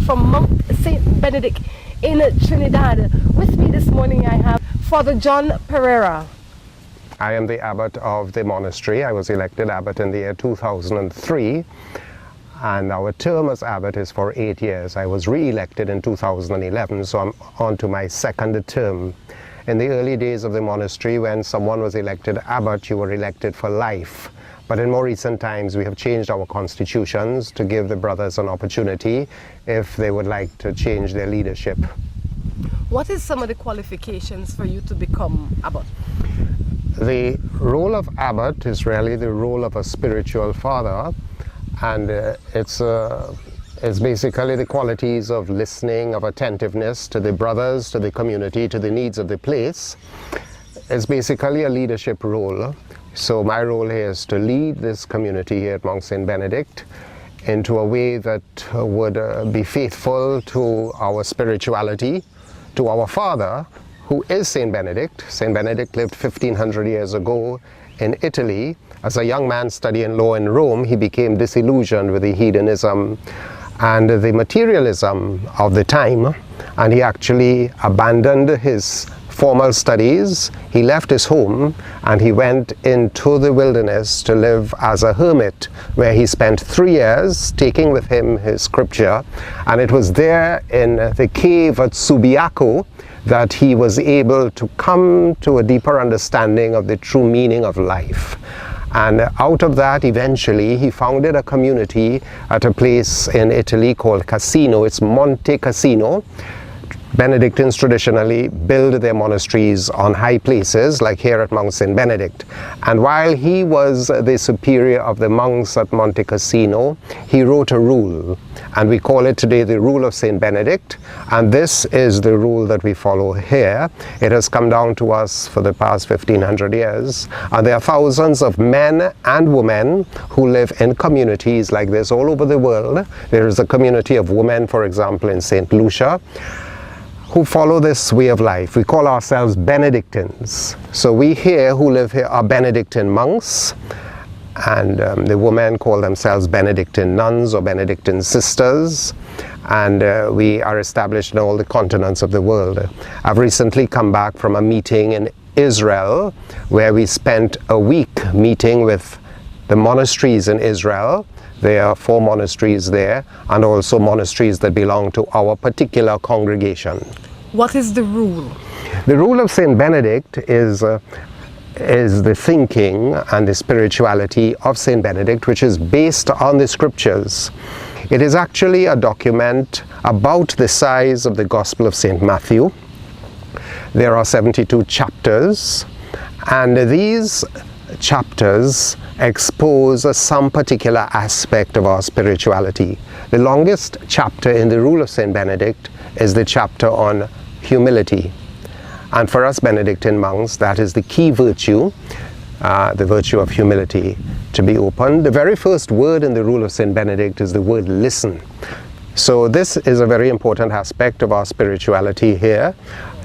from Mount St. Benedict in Trinidad. With me this morning I have Father John Pereira. I am the abbot of the monastery. I was elected abbot in the year 2003, and our term as abbot is for 8 years. I was re-elected in 2011, so I'm on to my second term. In the early days of the monastery, when someone was elected abbot, you were elected for life. But in more recent times, we have changed our constitutions to give the brothers an opportunity if they would like to change their leadership. What is some of the qualifications for you to become abbot? The role of abbot is really the role of a spiritual father, and it's basically the qualities of listening, of attentiveness to the brothers, to the community, to the needs of the place. It's basically a leadership role. So my role here is to lead this community here at Mount St. Benedict into a way that would be faithful to our spirituality, to our Father, who is St. Benedict. St. Benedict lived 1500 years ago in Italy. As a young man studying law in Rome, he became disillusioned with the hedonism and the materialism of the time, and he actually abandoned his formal studies. He left his home and he went into the wilderness to live as a hermit, where he spent 3 years taking with him his scripture, and it was there in the cave at Subiaco that he was able to come to a deeper understanding of the true meaning of life. And out of that, eventually, he founded a community at a place in Italy called Cassino. It's Monte Cassino. Benedictines traditionally build their monasteries on high places, like here at Mount St. Benedict. And while he was the superior of the monks at Monte Cassino, he wrote a rule, and we call it today the Rule of St. Benedict, and this is the rule that we follow here. It has come down to us for the past 1500 years, and there are thousands of men and women who live in communities like this all over the world. There is a community of women, for example, in St. Lucia, who follow this way of life. We call ourselves Benedictines. So we here who live here are Benedictine monks, and the women call themselves Benedictine nuns or Benedictine sisters, and we are established in all the continents of the world. I've recently come back from a meeting in Israel where we spent a week meeting with the monasteries in Israel. There are 4 monasteries there, and also monasteries that belong to our particular congregation. What is the rule? The rule of St. Benedict is the thinking and the spirituality of St. Benedict, which is based on the scriptures. It is actually a document about the size of the Gospel of St. Matthew. There are 72 chapters, and these chapters expose some particular aspect of our spirituality. The longest chapter in the Rule of St. Benedict is the chapter on humility. And for us Benedictine monks, that is the key virtue, the virtue of humility, to be open. The very first word in the Rule of St. Benedict is the word listen. So this is a very important aspect of our spirituality here.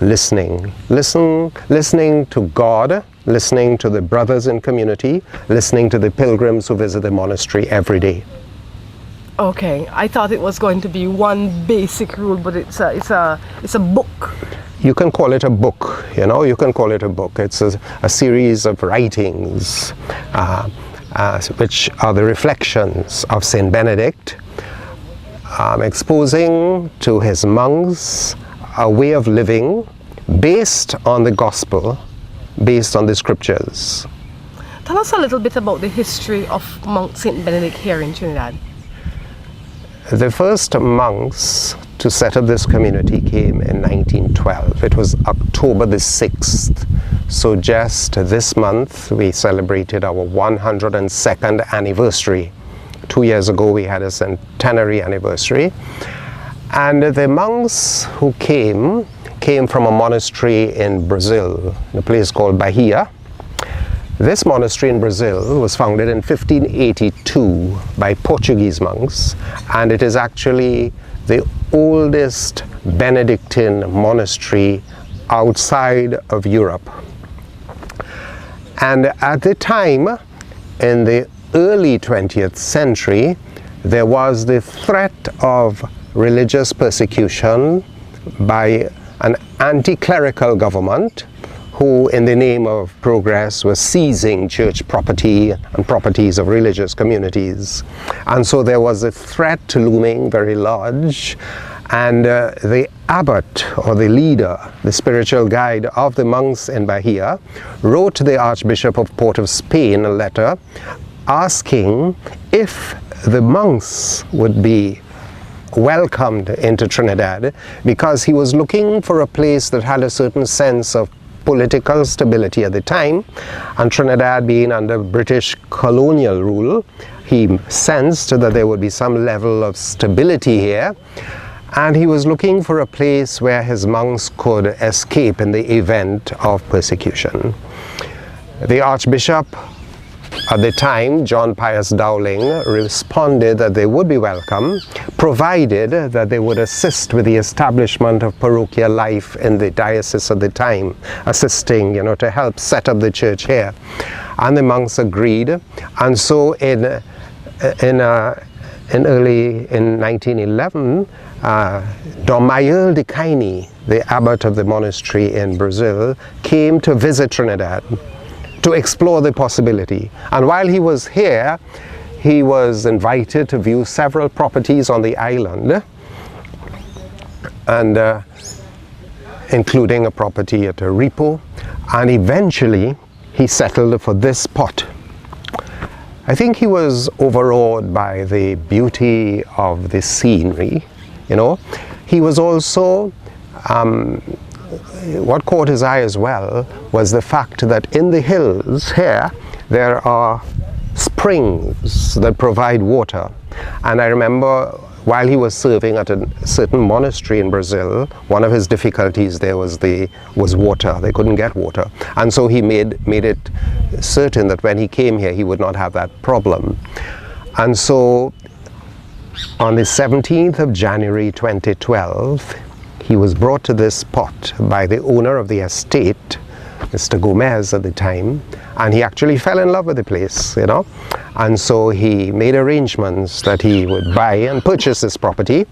Listening to God, listening to the brothers in community, listening to the pilgrims who visit the monastery every day. Okay, I thought it was going to be one basic rule, but it's a book. You can call it a book, you can call it a book. It's a series of writings, which are the reflections of St. Benedict, exposing to his monks a way of living based on the gospel, based on the scriptures. Tell us a little bit about the history of Mount St. Benedict here in Trinidad. The first monks to set up this community came in 1912. It was October the 6th. So just this month we celebrated our 102nd anniversary. 2 years ago we had a centenary anniversary. And the monks who came from a monastery in Brazil, in a place called Bahia. This monastery in Brazil was founded in 1582 by Portuguese monks, and it is actually the oldest Benedictine monastery outside of Europe. And at the time, in the early 20th century, there was the threat of religious persecution by an anti-clerical government who, in the name of progress, was seizing church property and properties of religious communities. And so there was a threat looming very large, and the abbot, or the leader, the spiritual guide of the monks in Bahia, wrote to the Archbishop of Port of Spain a letter asking if the monks would be welcomed into Trinidad, because he was looking for a place that had a certain sense of political stability at the time, and Trinidad being under British colonial rule, he sensed that there would be some level of stability here, and he was looking for a place where his monks could escape in the event of persecution. The Archbishop at the time, John Pius Dowling, responded that they would be welcome, provided that they would assist with the establishment of parochial life in the diocese at the time, assisting, to help set up the church here. And the monks agreed. And so in 1911, Dom Manuel de Caini, the abbot of the monastery in Brazil, came to visit Trinidad to explore the possibility. And while he was here, he was invited to view several properties on the island, and including a property at Aripo, and eventually he settled for this spot. I think he was overawed by the beauty of the scenery, He was also what caught his eye as well was the fact that in the hills here there are springs that provide water. And I remember while he was serving at a certain monastery in Brazil, one of his difficulties there was water. They couldn't get water. And so he made it certain that when he came here he would not have that problem. And so on the 17th of January 2012, he was brought to this spot by the owner of the estate, Mr. Gomez at the time, and he actually fell in love with the place, And so he made arrangements that he would buy and purchase this property.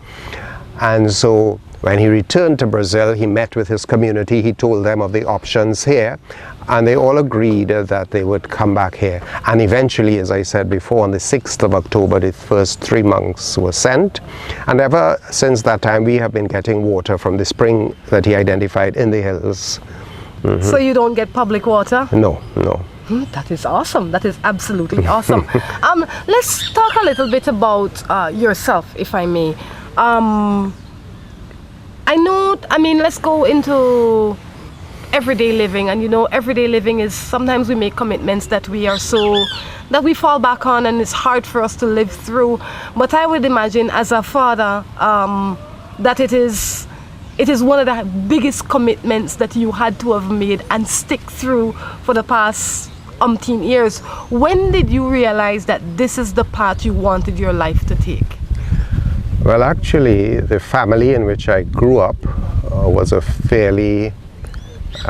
And so when he returned to Brazil, he met with his community, he told them of the options here, and they all agreed that they would come back here. And eventually, as I said before, on the 6th of October, the first 3 monks were sent. And ever since that time, we have been getting water from the spring that he identified in the hills. Mm-hmm. So you don't get public water? No. That is awesome. That is absolutely awesome. Let's talk a little bit about yourself, if I may. Let's go into everyday living, and everyday living is sometimes we make commitments that we fall back on, and it's hard for us to live through. But I would imagine as a father that it is one of the biggest commitments that you had to have made and stick through for the past umpteen years. When did you realize that this is the path you wanted your life to take? Well, actually, the family in which I grew up was a fairly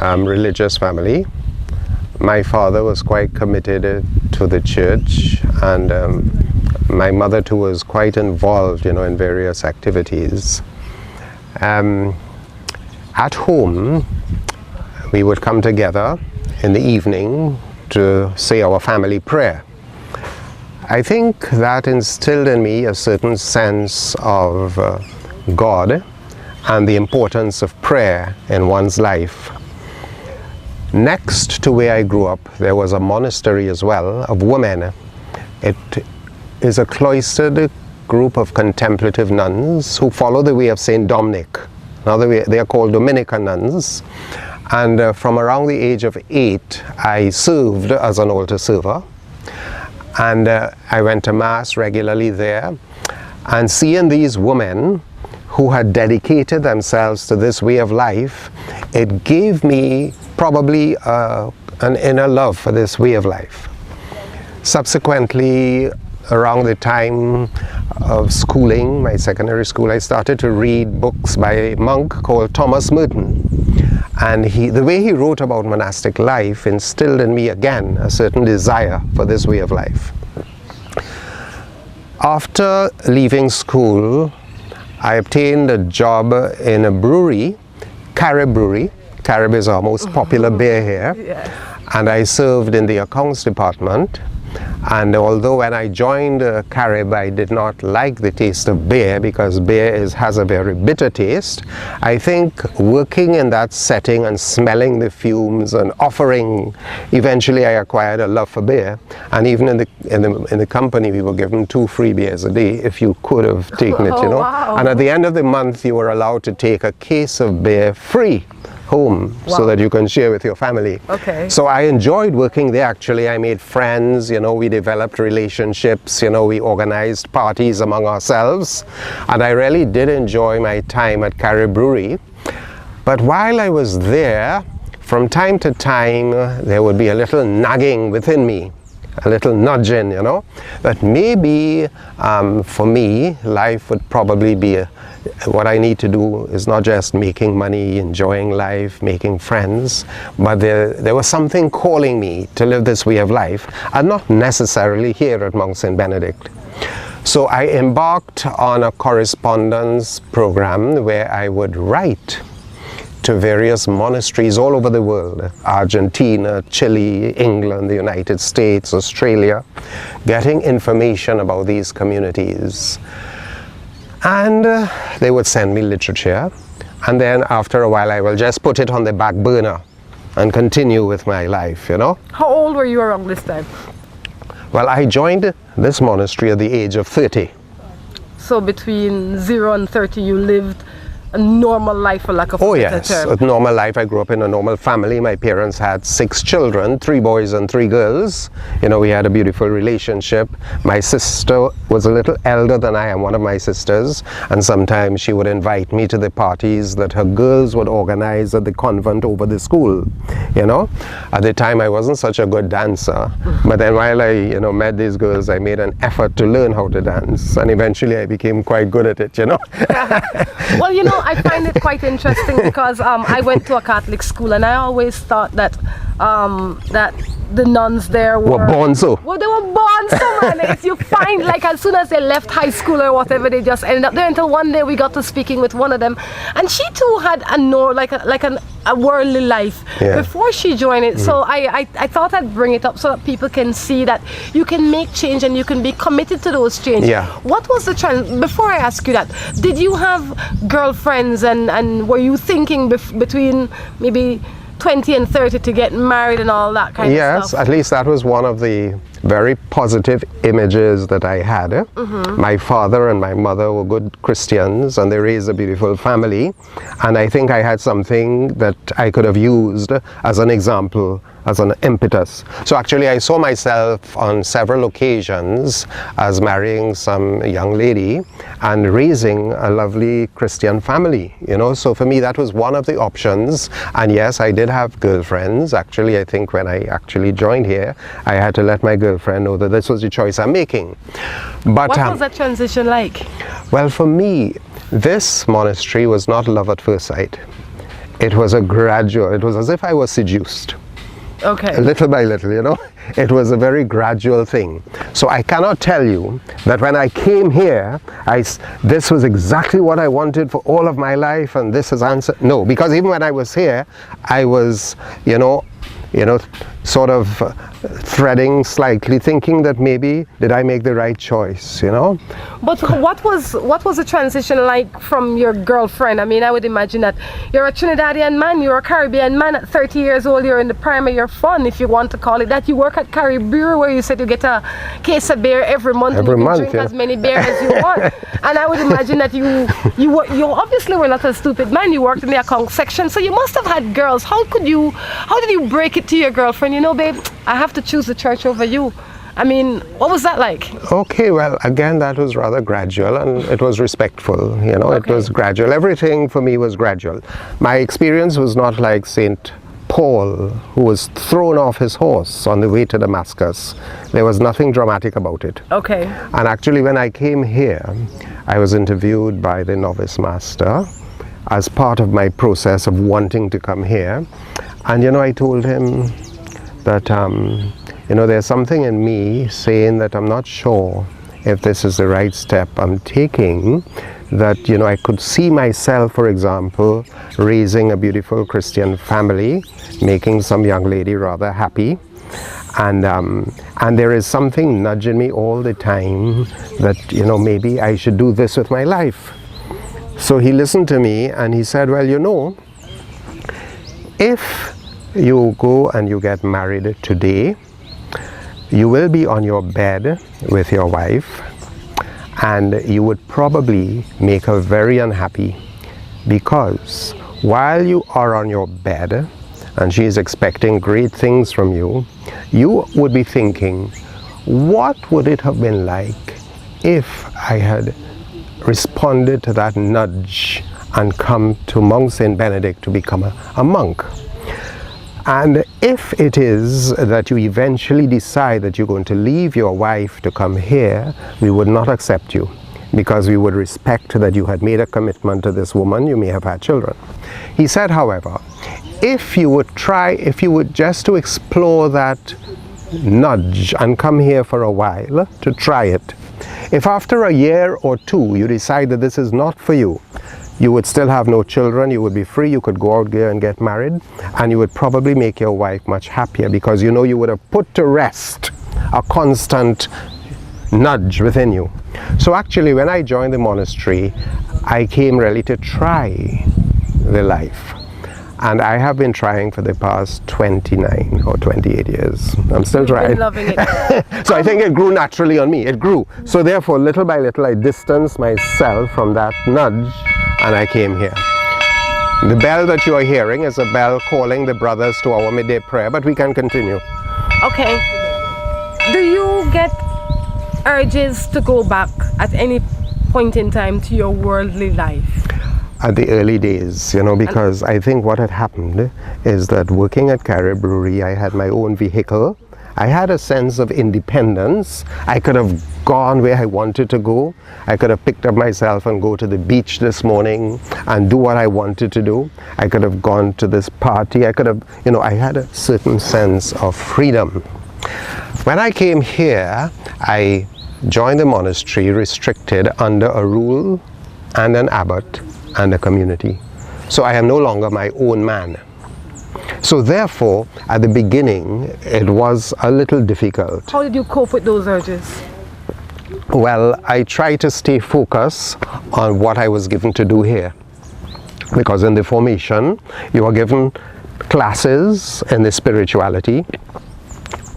religious family. My father was quite committed to the church, and my mother too was quite involved, in various activities. At home, we would come together in the evening to say our family prayer. I think that instilled in me a certain sense of God and the importance of prayer in one's life. Next to where I grew up, there was a monastery as well of women. It is a cloistered group of contemplative nuns who follow the way of Saint Dominic. Now they are called Dominican nuns. And from around the age of 8, I served as an altar server. And I went to Mass regularly there. And seeing these women who had dedicated themselves to this way of life, it gave me probably an inner love for this way of life. Subsequently, around the time of schooling, my secondary school, I started to read books by a monk called Thomas Merton. And the way he wrote about monastic life instilled in me again a certain desire for this way of life. After leaving school, I obtained a job in a brewery, Carib Brewery. Carib is our most popular beer here. Yes. And I served in the accounts department. And although when I joined Carib, I did not like the taste of beer because beer has a very bitter taste. I think working in that setting and smelling the fumes and offering, eventually I acquired a love for beer. And even in the company, we were given 2 free beers a day if you could have taken it, you know. Wow. And at the end of the month, you were allowed to take a case of beer free home. Wow. So that you can share with your family. Okay. So I enjoyed working there. Actually, I made friends, you know, we developed relationships, you know, we organized parties among ourselves, and I really did enjoy my time at Carib Brewery. But while I was there, from time to time, there would be a little nagging within me, a little nudging, you know, that maybe for me, life would probably be what I need to do is not just making money, enjoying life, making friends, but there was something calling me to live this way of life, and not necessarily here at Mount St. Benedict. So I embarked on a correspondence program where I would write to various monasteries all over the world, Argentina, Chile, England, the United States, Australia, getting information about these communities. And they would send me literature, and then after a while I will just put it on the back burner and continue with my life, you know. How old were you around this time? Well, I joined this monastery at the age of 30. So between 0 and 30 you lived a normal life, for lack of a better term. A normal life. I grew up in a normal family. My parents had 6 children, 3 boys and 3 girls. You know, we had a beautiful relationship. My sister was a little elder than I am, one of my sisters, and sometimes she would invite me to the parties that her girls would organize at the convent over the school, you know. At the time I wasn't such a good dancer, but then while I, you know, met these girls, I made an effort to learn how to dance, and eventually I became quite good at it, you know. Well, you know, I find it quite interesting because I went to a Catholic school, and I always thought that that the nuns there were born so. Well, they were born so, man. If you find, like, as soon as they left high school or whatever, they just ended up there, until one day we got to speaking with one of them, and she too had a worldly life before she joined it. So I thought I'd bring it up so that people can see that you can make change and you can be committed to those changes. Yeah. What was the trend? Before I ask you that, did you have girlfriends, and were you thinking between maybe 20 and 30 to get married and all that kind of stuff? Yes, at least that was one of the very positive images that I had. My father and my mother were good Christians, and they raised a beautiful family, and I think I had something that I could have used as an example, as an impetus. So actually I saw myself on several occasions as marrying some young lady and raising a lovely Christian family, you know. So for me that was one of the options. And yes, I did have girlfriends. Actually, I think when I actually joined here, I had to let my girlfriend know that this was the choice I'm making. But what was that transition like? Well, for me, this monastery was not love at first sight. It was a gradual, it was as if I was seduced. Okay. Little by little, you know. It was a very gradual thing. So I cannot tell you that when I came here, this was exactly what I wanted for all of my life, and this is answer. No, because even when I was here, I was, you know, sort of threading slightly, thinking that maybe did I make the right choice, you know. But what was the transition like from your girlfriend? I mean, I would imagine that you're a Trinidadian man, you're a Caribbean man at 30 years old, you're in the prime of your fun, if you want to call it that. You work at Carib Brewery, where you said you get a case of beer every month, and you can drink as many beers as you want. And I would imagine that you obviously were not a stupid man. You worked in the account section, so you must have had girls. How did you break it to your girlfriend? You know, babe, I have to choose the church over you. I mean, what was that like? Okay, well, again, that was rather gradual, and it was respectful, you know. Okay. It was gradual. Everything for me was gradual. My experience was not like St. Paul, who was thrown off his horse on the way to Damascus. There was nothing dramatic about it. Okay. And actually, when I came here, I was interviewed by the novice master as part of my process of wanting to come here. And, you know, I told him that, you know, there's something in me saying that I'm not sure if this is the right step I'm taking that, you know, I could see myself, for example, raising a beautiful Christian family, making some young lady rather happy. And there is something nudging me all the time that, you know, maybe I should do this with my life. So he listened to me and he said, well, you know, if you go and you get married today, you will be on your bed with your wife, and you would probably make her very unhappy, because while you are on your bed and she is expecting great things from you, you would be thinking, what would it have been like if I had responded to that nudge and come to Mount St. Benedict to become a monk? And if it is that you eventually decide that you're going to leave your wife to come here, we would not accept you, because we would respect that you had made a commitment to this woman. You may have had children. He said, however, if you would just to explore that nudge and come here for a while to try it, if after a year or two you decide that this is not for you, you would still have no children, you would be free, you could go out there and get married, and you would probably make your wife much happier, because you know you would have put to rest a constant nudge within you. So actually, when I joined the monastery, I came really to try the life. And I have been trying for the past 29 or 28 years. I'm still trying. Been loving it. So I think it grew naturally on me. It grew. So therefore, little by little, I distanced myself from that nudge, and I came here. The bell that you are hearing is a bell calling the brothers to our midday prayer, but we can continue. Okay. Do you get urges to go back at any point in time to your worldly life? At the early days, you know, because I think what had happened is that working at Carrier Brewery, I had my own vehicle. I had a sense of independence. I could have gone where I wanted to go. I could have picked up myself and go to the beach this morning and do what I wanted to do. I could have gone to this party. I could have, you know, I had a certain sense of freedom. When I came here, I joined the monastery restricted under a rule and an abbot and a community. So I am no longer my own man. So therefore, at the beginning, it was a little difficult. How did you cope with those urges? Well, I tried to stay focused on what I was given to do here. Because in the formation, you are given classes in the spirituality.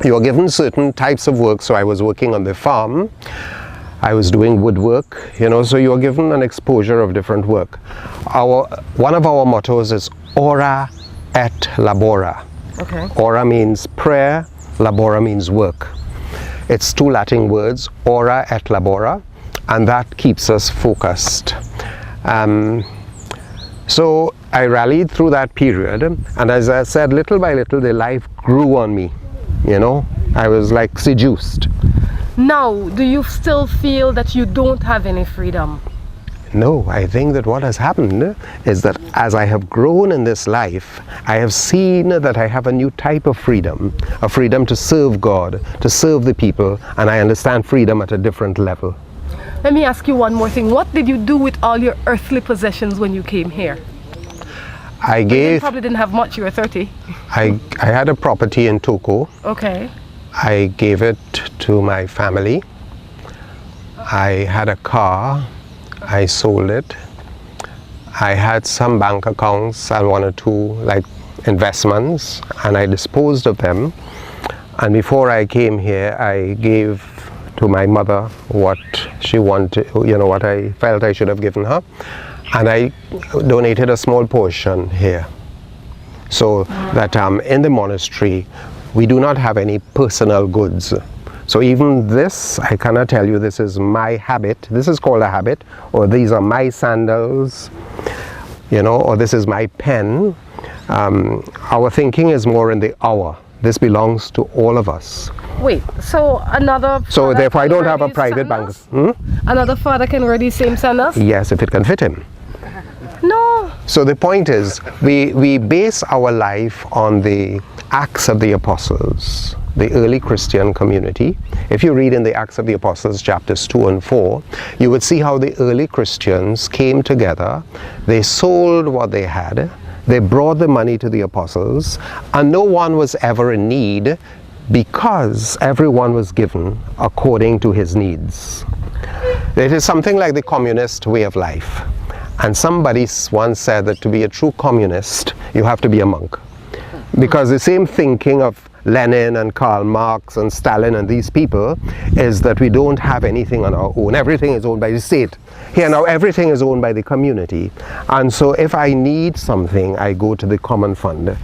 You are given certain types of work. So I was working on the farm. I was doing woodwork, you know, so you're given an exposure of different work. One of our mottos is ora et labora. Okay. Ora means prayer, labora means work. It's two Latin words, ora et labora, and that keeps us focused. So I rallied through that period, and as I said, little by little the life grew on me, you know. I was like seduced. Now, do you still feel that you don't have any freedom? No, I think that what has happened is that as I have grown in this life, I have seen that I have a new type of freedom, a freedom to serve God, to serve the people, and I understand freedom at a different level. Let me ask you one more thing. What did you do with all your earthly possessions when you came here? You probably didn't have much, you were 30. I had a property in Toko. Okay. I gave it to my family. I had a car. I sold it. I had some bank accounts and one or two like investments, and I disposed of them. And before I came here, I gave to my mother what she wanted, you know, what I felt I should have given her. And I donated a small portion here. So that in the monastery, we do not have any personal goods. So even this, I cannot tell you this is my habit. This is called a habit, or these are my sandals, you know, or this is my pen. Our thinking is more in the hour. This belongs to all of us. Wait, so another... So therefore I don't have a private bank. Another father can wear these same sandals? Yes, if it can fit him. No. So the point is, we base our life on the Acts of the Apostles. the early Christian community. If you read in the Acts of the Apostles chapters 2 and 4, you would see how the early Christians came together, they sold what they had, they brought the money to the apostles, and no one was ever in need because everyone was given according to his needs. It is something like the communist way of life. And somebody once said that to be a true communist, you have to be a monk. Because the same thinking of Lenin and Karl Marx and Stalin and these people is that we don't have anything on our own. Everything is owned by the state. Here now everything is owned by the community. And so if I need something, I go to the common fund.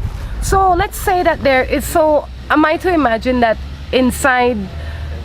So let's say that there is, so am I to imagine that inside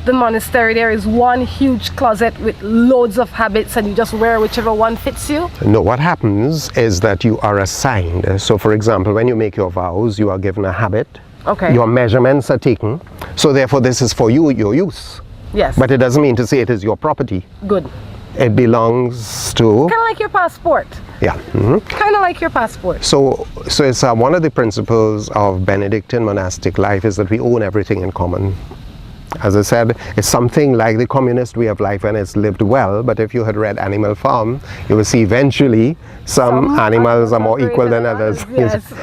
the monastery there is one huge closet with loads of habits and you just wear whichever one fits you? No, what happens is that you are assigned. So for example, when you make your vows, you are given a habit. Okay. Your measurements are taken. So therefore this is for you, your use. Yes. But it doesn't mean to say it is your property. Good. It belongs to... Kind of like your passport. Yeah. Kind of like your passport. So it's one of the principles of Benedictine monastic life is that we own everything in common. As I said, it's something like the communist way of life when it's lived well, but if you had read Animal Farm, you will see eventually some animals are more equal than others. Yes.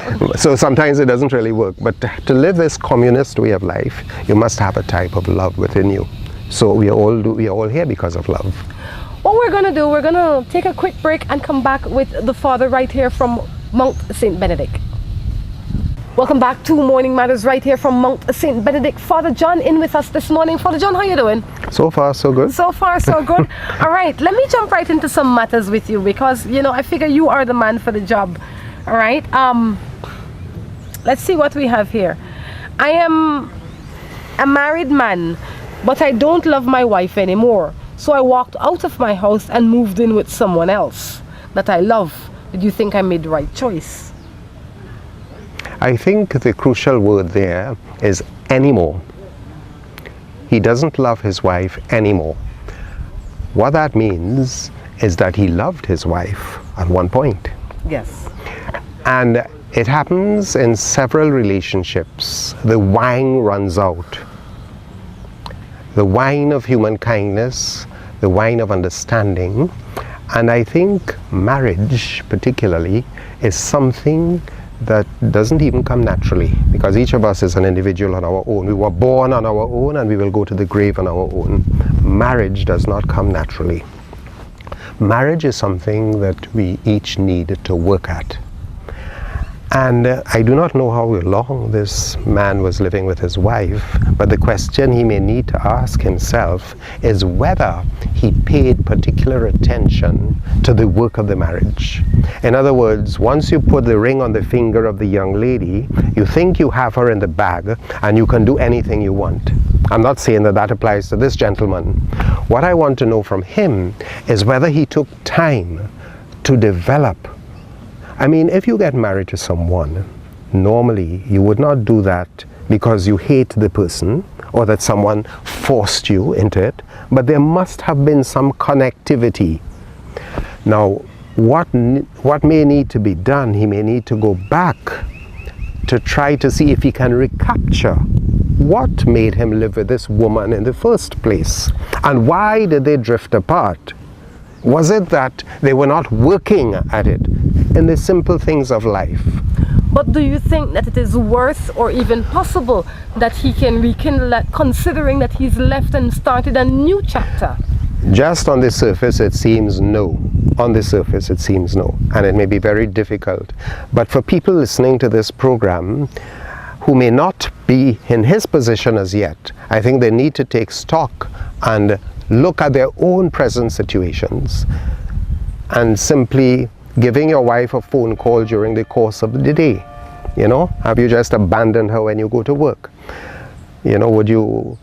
So sometimes it doesn't really work, but to live this communist way of life, you must have a type of love within you. So we are all here because of love. What we're going to do, we're going to take a quick break and come back with the Father right here from Mount St. Benedict. Welcome back to Morning Matters right here from Mount St. Benedict. Father John in with us this morning. Father John, how you doing? So far, so good. So far, so good. All right, let me jump right into some matters with you because, you know, I figure you are the man for the job. All right. Let's see what we have here. I am a married man, but I don't love my wife anymore. So I walked out of my house and moved in with someone else that I love. Did you think I made the right choice? I think the crucial word there is anymore. He doesn't love his wife anymore. What that means is that he loved his wife at one point. Yes. And it happens in several relationships. The wine runs out. The wine of human kindness, the wine of understanding. And I think marriage particularly is something that doesn't even come naturally, because each of us is an individual on our own. We were born on our own and we will go to the grave on our own. Marriage does not come naturally. Marriage is something that we each need to work at. And I do not know how long this man was living with his wife, but the question he may need to ask himself is whether he paid particular attention to the work of the marriage. In other words, once you put the ring on the finger of the young lady, you think you have her in the bag and you can do anything you want. I'm not saying that that applies to this gentleman. What I want to know from him is whether he took time to develop. I mean, if you get married to someone, normally you would not do that because you hate the person or that someone forced you into it, but there must have been some connectivity. Now, what may need to be done, he may need to go back to try to see if he can recapture what made him live with this woman in the first place, and why did they drift apart? Was it that they were not working at it in the simple things of life? But do you think that it is worth or even possible that he can rekindle that, considering that he's left and started a new chapter? Just on the surface it seems no. On the surface it seems no. And it may be very difficult. But for people listening to this program who may not be in his position as yet, I think they need to take stock and look at their own present situations, and simply giving your wife a phone call during the course of the day. You know, have you just abandoned her when you go to work? You know, would you,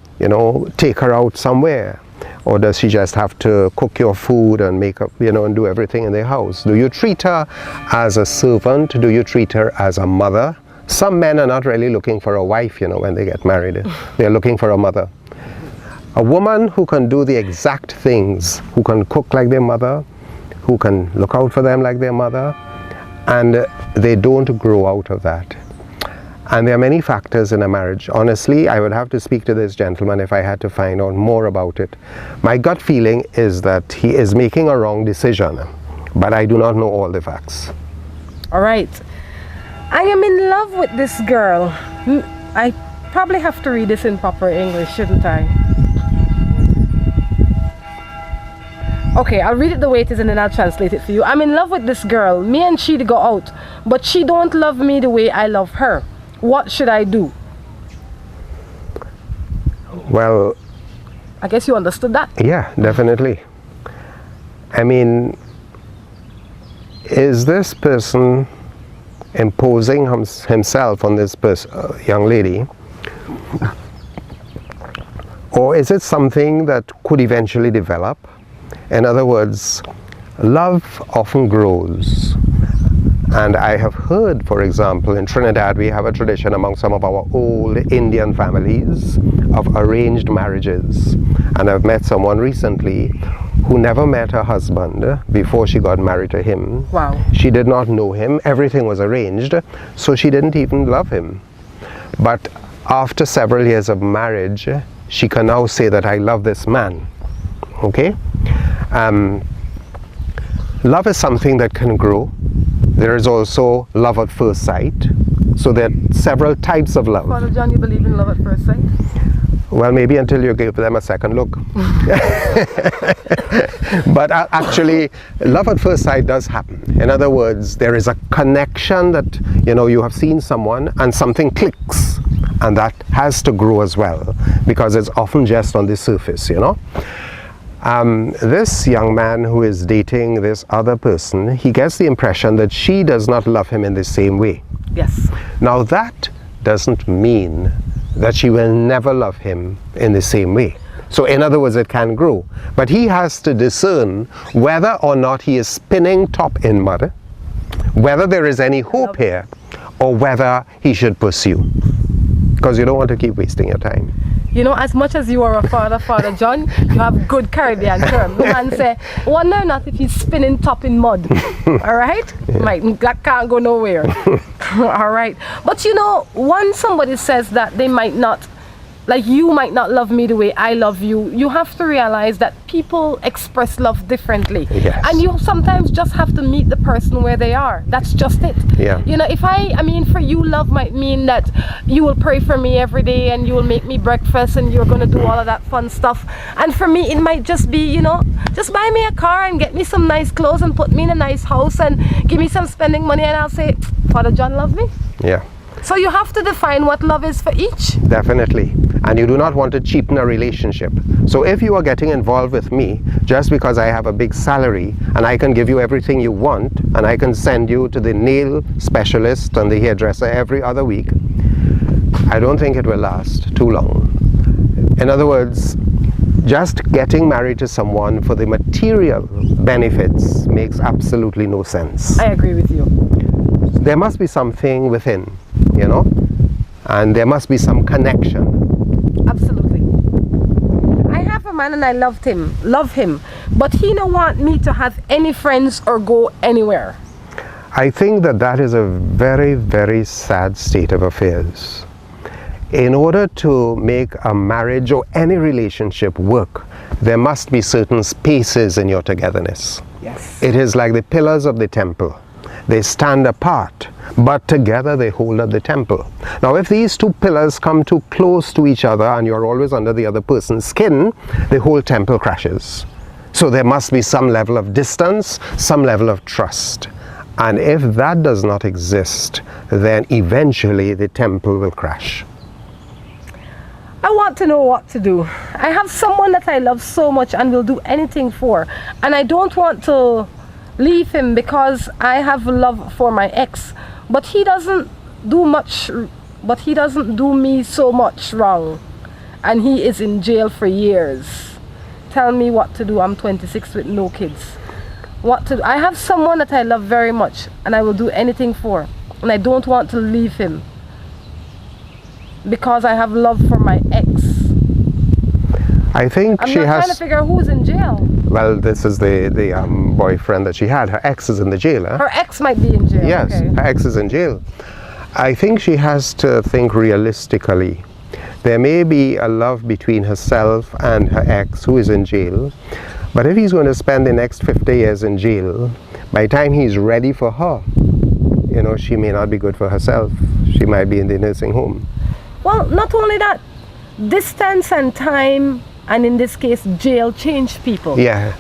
take her out somewhere? Or does she just have to cook your food and make up, and do everything in the house? Do you treat her as a servant? Do you treat her as a mother? Some men are not really looking for a wife, when they get married. They're looking for a mother. A woman who can do the exact things, who can cook like their mother, who can look out for them like their mother, and they don't grow out of that. And there are many factors in a marriage. Honestly, I would have to speak to this gentleman if I had to find out more about it. My gut feeling is that he is making a wrong decision, but I do not know all the facts. All right. I am in love with this girl. I probably have to read this in proper English, shouldn't I? Okay, I'll read it the way it is and then I'll translate it for you. I'm in love with this girl. Me and she go out, but she don't love me the way I love her. What should I do? Well, I guess you understood that. yeah, definitely. I mean, is this person imposing himself on this young lady, or is it something that could eventually develop? In other words, love often grows. And I have heard, for example, in Trinidad we have a tradition among some of our old Indian families of arranged marriages. And I've met someone recently who never met her husband before she got married to him. Wow. She did not know him, everything was arranged, so she didn't even love him. But after several years of marriage, she can now say that I love this man. Okay? Love is something that can grow. There is also love at first sight. So there are several types of love. Father John, you believe in love at first sight? Well, maybe until you give them a second look. But actually, love at first sight does happen. In other words, there is a connection that, you know, you have seen someone and something clicks. And that has to grow as well, because it's often just on the surface, you know. This young man who is dating this other person, he gets the impression that she does not love him in the same way. Yes. Now that doesn't mean that she will never love him in the same way. So in other words, it can grow. But he has to discern whether or not he is spinning top in mud, whether there is any hope here, or whether he should pursue. Because you don't want to keep wasting your time. You know, as much as you are a father, Father John, you have good Caribbean term. The man say, wonder not if he's spinning top in mud. All right? Yeah. That can't go nowhere. All right. But you know, once somebody says that they might not, like you might not love me the way I love you, you have to realize that people express love differently. Yes. And you sometimes just have to meet the person where they are. That's just it. Yeah. You know, I mean, for you, love might mean that you will pray for me every day and you will make me breakfast and you're going to do all of that fun stuff. And for me, it might just be, you know, just buy me a car and get me some nice clothes and put me in a nice house and give me some spending money and I'll say, Father John, love me. Yeah. So you have to define what love is for each. Definitely. And you do not want to cheapen a relationship. So if you are getting involved with me just because I have a big salary and I can give you everything you want and I can send you to the nail specialist and the hairdresser every other week, I don't think it will last too long. In other words, just getting married to someone for the material benefits makes absolutely no sense. I agree with you. There must be something within, you know, and there must be some connection. Absolutely. I have a man and I love him, but he don't want me to have any friends or go anywhere. I think that that is a very, very sad state of affairs. In order to make a marriage or any relationship work, there must be certain spaces in your togetherness. Yes. It is like the pillars of the temple. They stand apart, but together they hold up the temple. Now, if these two pillars come too close to each other and you're always under the other person's skin, the whole temple crashes. So there must be some level of distance, some level of trust. And if that does not exist, then eventually the temple will crash. I want to know what to do. I have someone that I love so much and will do anything for, and I don't want to leave him because I have love for my ex, but he doesn't do me so much wrong, and he is in jail for years. Tell me what to do. I'm 26 with no kids. What to do? I have someone that I love very much and I will do anything for, and I don't want to leave him because I have love for my ex. I think I'm not trying to figure out who's in jail. Well, this is the boyfriend that she had. Her ex is in the jail. Huh? Her ex might be in jail. Yes, okay. her ex is in jail. I think she has to think realistically. There may be a love between herself and her ex who is in jail, but if he's going to spend the next 50 years in jail, by the time he's ready for her, you know, she may not be good for herself. She might be in the nursing home. Well, not only that, distance and time, and in this case, jail, change people. Yeah.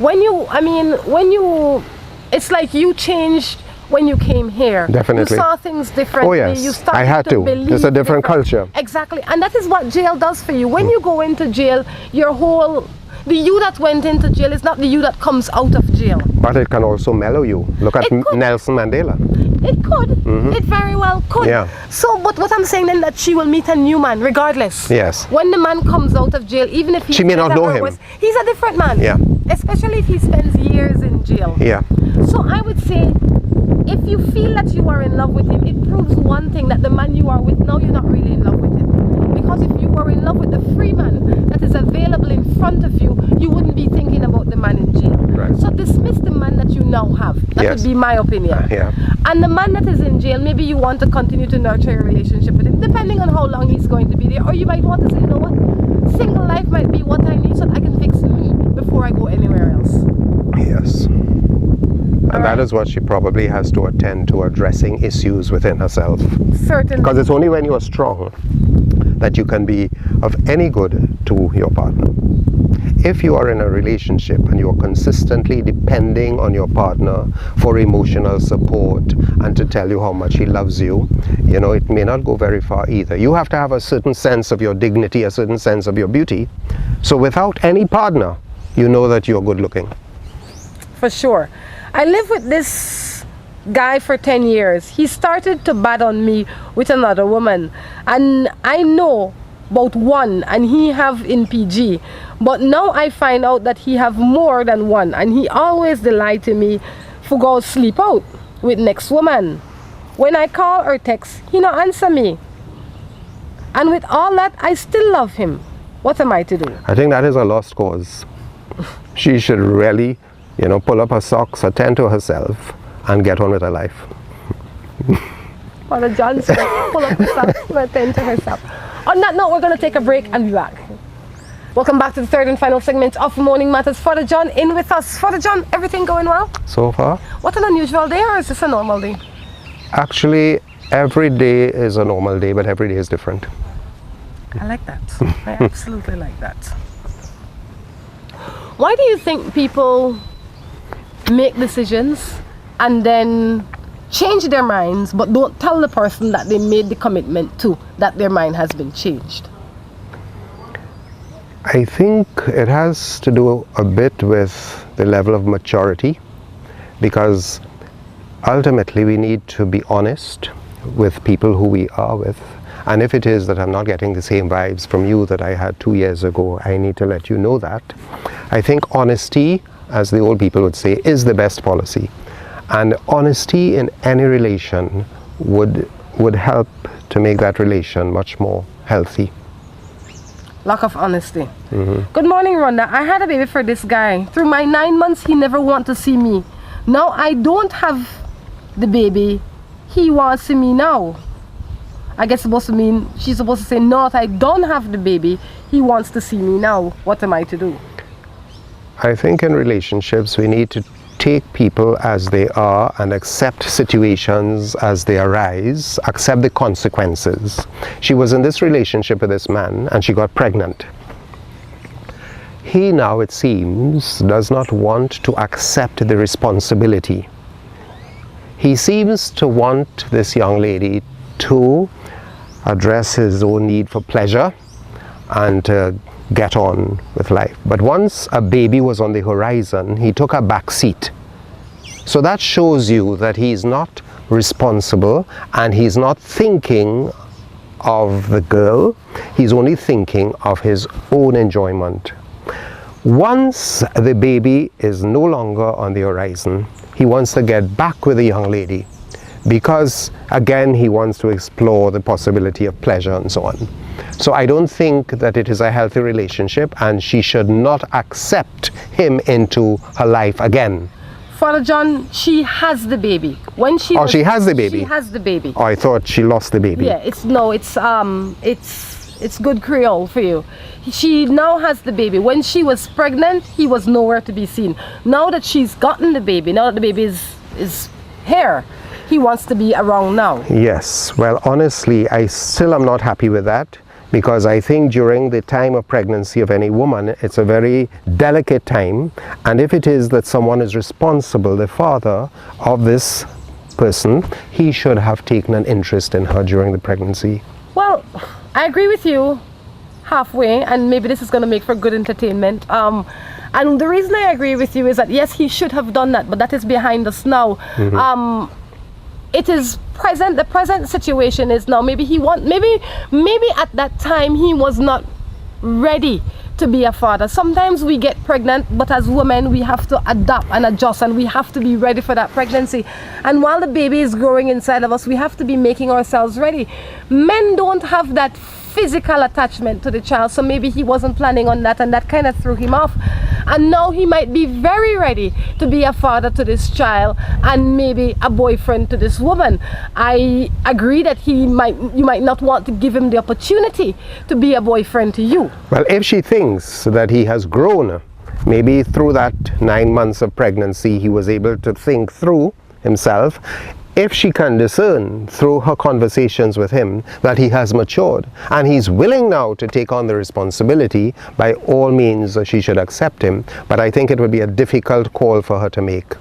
It's like you changed when you came here. Definitely. You saw things differently. Oh yes, You started I had to. believe It's a different culture. Exactly, and that is what jail does for you. When you go into jail, the you that went into jail is not the you that comes out of jail. But it can also mellow you. Look at Nelson Mandela. It could. It very well could. Yeah. So, but what I'm saying then, that she will meet a new man regardless. Yes. When the man comes out of jail, even if She may not know him. He's a different man. Yeah. Especially if he spends years in jail. Yeah. So I would say, if you feel that you are in love with him, it proves one thing, that the man you are with now, you're not really in love with him. Because if you were in love with the free man that is available in front of you, you wouldn't be thinking about the man in jail. Right. So dismiss the man that you now have. That Yes. would be my opinion. Yeah. And the man that is in jail, maybe you want to continue to nurture your relationship with him, depending on how long he's going to be there. Or you might want to say, you know what, single life might be what I need so that I can fix me before I go anywhere else. Yes. And that is what she probably has to attend to, addressing issues within herself. Certainly. Because it's only when you are strong that you can be of any good to your partner. If you are in a relationship and you are consistently depending on your partner for emotional support and to tell you how much he loves you, you know, it may not go very far either. You have to have a certain sense of your dignity, a certain sense of your beauty. So without any partner, you know that you're good looking. For sure. I lived with this guy for 10 years. He started to bat on me with another woman. And I know about one, and he have in PG. But now I find out that he have more than one. And he always lie to me for go sleep out with next woman. When I call or text, he not answer me. And with all that, I still love him. What am I to do? I think that is a lost cause. She should really, you know, pull up her socks, attend to herself, and get on with her life. Father John said, pull up herself and attend to herself. On that note, we're going to take a break and be back. Welcome back to the third and final segment of Morning Matters. Father John in with us. Father John, everything going well? So far? What an unusual day, or is this a normal day? Actually, every day is a normal day, but every day is different. I like that. I absolutely like that. Why do you think people make decisions and then change their minds but don't tell the person that they made the commitment to that their mind has been changed? I think it has to do a bit with the level of maturity, because ultimately we need to be honest with people who we are with. And if it is that I'm not getting the same vibes from you that I had 2 years ago, I need to let you know that. I think honesty, as the old people would say, is the best policy. And honesty in any relation would help to make that relation much more healthy. Lack of honesty. Good morning, Rhonda. I had a baby for this guy. Through my 9 months, he never wanted to see me. Now I don't have the baby. He wants to see me now. I guess she's supposed to say, no, I don't have the baby. He wants to see me now. What am I to do? I think in relationships we need to take people as they are and accept situations as they arise, accept the consequences. She was in this relationship with this man and she got pregnant. He now, it seems, does not want to accept the responsibility. He seems to want this young lady to address his own need for pleasure and to get on with life. But once a baby was on the horizon, he took a back seat. So that shows you that he's not responsible and he's not thinking of the girl, he's only thinking of his own enjoyment. Once the baby is no longer on the horizon, he wants to get back with the young lady, because again he wants to explore the possibility of pleasure and so on. So I don't think that it is a healthy relationship, and she should not accept him into her life again. Father John, she has the baby. When she she has the baby? She has the baby. Oh, I thought she lost the baby. Yeah, it's good Creole for you. She now has the baby. When she was pregnant, he was nowhere to be seen. Now that she's gotten the baby, now that the baby is here, he wants to be around now. Yes. Well, honestly, I still am not happy with that, because I think during the time of pregnancy of any woman, it's a very delicate time. And if it is that someone is responsible, the father of this person, he should have taken an interest in her during the pregnancy. Well, I agree with you halfway, and maybe this is going to make for good entertainment. And the reason I agree with you is that yes, he should have done that, but that is behind us now. It is present. The present situation is now. Maybe at that time he was not ready to be a father. Sometimes we get pregnant, but as women we have to adapt and adjust, and we have to be ready for that pregnancy. And while the baby is growing inside of us, we have to be making ourselves ready. Men don't have that physical attachment to the child, so maybe he wasn't planning on that, and that kind of threw him off. And now he might be very ready to be a father to this child and maybe a boyfriend to this woman. I agree that you might not want to give him the opportunity to be a boyfriend to you. Well, if she thinks that he has grown, maybe through that 9 months of pregnancy he was able to think through himself. If she can discern through her conversations with him that he has matured and he's willing now to take on the responsibility, by all means she should accept him. But I think it would be a difficult call for her to make.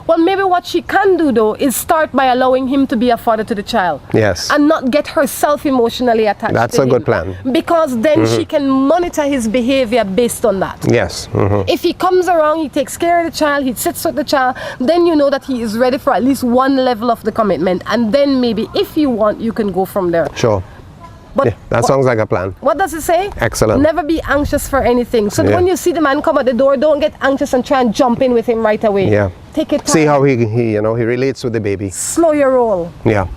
Well, maybe what she can do though is start by allowing him to be a father to the child. Yes. And not get herself emotionally attached That's to a him. good plan. Because then she can monitor his behavior based on that. Yes. If he comes around, he takes care of the child, he sits with the child, then you know that he is ready for at least one level of the commitment. And then maybe if you want, you can go from there. Sure. But yeah, that sounds like a plan. What does it say? Excellent. Never be anxious for anything. So when you see the man come at the door, don't get anxious and try and jump in with him right away. Yeah. Take your time. See how he relates with the baby. Slow your roll. Yeah.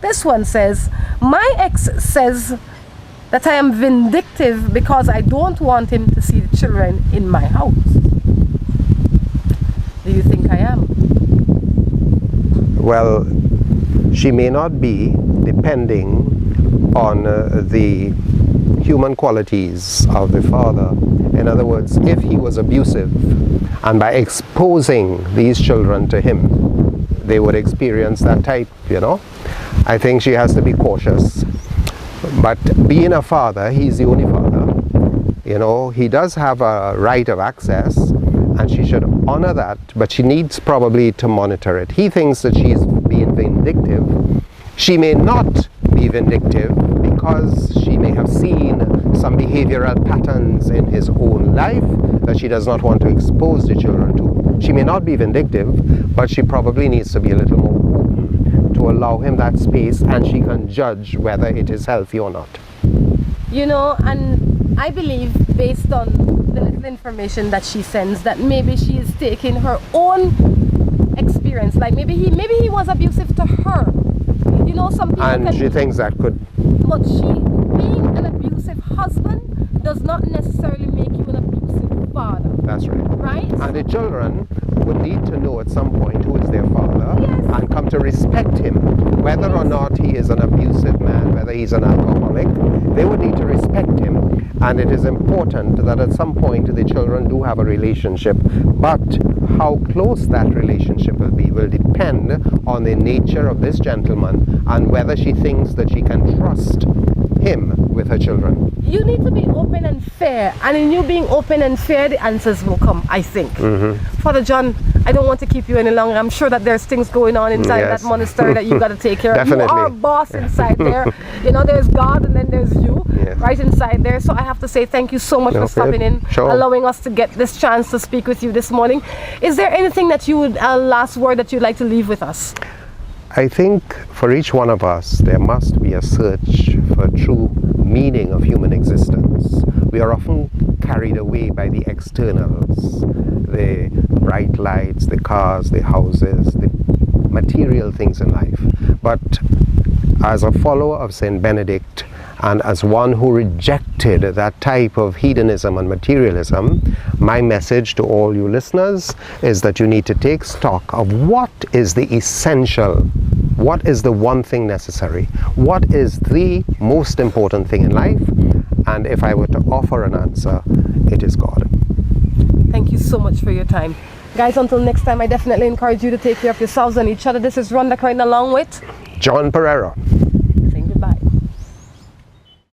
This one says, my ex says that I am vindictive because I don't want him to see the children in my house. Do you think I am? Well, she may not be, depending on the human qualities of the father. In other words, if he was abusive and by exposing these children to him, they would experience that type, I think she has to be cautious. But being a father, he's the only father. He does have a right of access, and she should honor that, but she needs probably to monitor it. He thinks that she's being vindictive. She may not be vindictive because she may have seen some behavioral patterns in his own life that she does not want to expose the children to. She may not be vindictive, but she probably needs to be a little more open to allow him that space, and she can judge whether it is healthy or not. And I believe, based on the little information that she sends, that maybe she is taking her own experience. Like maybe he was abusive to her. Some people and she thinks that could. But being an abusive husband does not necessarily make you an abusive father. That's right. Right? And the children would need to know at some point who is their father, and come to respect him. Whether or not he is an abusive man, whether he's an alcoholic, they would need to respect him. And it is important that at some point the children do have a relationship, but how close that relationship will depend on the nature of this gentleman and whether she thinks that she can trust him with her children. You need to be open and fair, and in you being open and fair, the answers will come, I think. Father John, I don't want to keep you any longer. I'm sure that there's things going on inside that monastery that you got to take care of. Definitely. You are a boss inside there. There's God and then there's you right inside there. So I have to say thank you so much for stopping in, allowing us to get this chance to speak with you this morning. Is there anything that you would, last word that you'd like to leave with us? I think for each one of us, there must be a search for true meaning of human existence. We are often carried away by the externals, the bright lights, the cars, the houses, the material things in life. But as a follower of Saint Benedict, And as one who rejected that type of hedonism and materialism, my message to all you listeners is that you need to take stock of what is the essential, what is the one thing necessary, what is the most important thing in life, and if I were to offer an answer, it is God. Thank you so much for your time. Guys, until next time, I definitely encourage you to take care of yourselves and each other. This is Rhonda Crichton along with John Pereira.